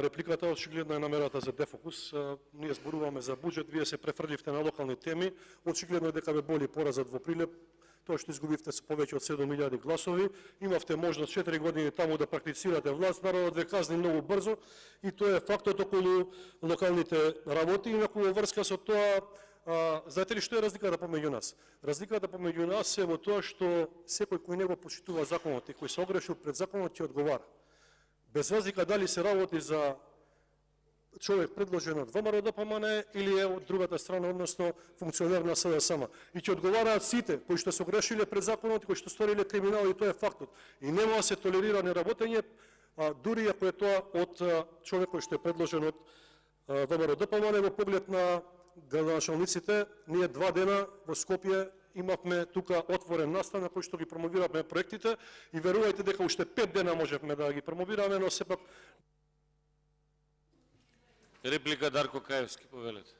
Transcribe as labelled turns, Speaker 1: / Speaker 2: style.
Speaker 1: Репликата очигледно е намерата за дефокус. Ние зборуваме за буџет, вие се префрливте на локални теми. Очигледно е дека ве боли поразот во Прилеп. Тоа што изгубивте со повеќе од 7 милиарди гласови. Имавте можност 4 години таму да практицирате власт. Народот ве казни многу брзо и тоа е фактот околу локалните работи. Инаку во врска со тоа, знаете ли што е разликата помеѓу нас? Разликата помеѓу нас е во тоа што секој кој не го почитува законот и кој се огрешил пред законот ќе одговара. Без разлика дали се работи за човек предложен од ВМРО-ДПМНЕ или е од другата страна, односно функционер на СДСМ. И ќе одговараат сите кои што се огрешиле пред законот и кои што сториле криминал, и тоа е фактот. И нема да се толерира неработење, дури ако е тоа од човек кој што е предложен од ВМРО-ДПМНЕ. Во поглед на градоначалниците, ние 2 дена во Скопје имавме тука отворен настан на кој што ги промовиравме проектите и верувајте дека уште 5 дена можевме да ги промовираме, но сепак.
Speaker 2: Реплика Дарко Каевски, повелете.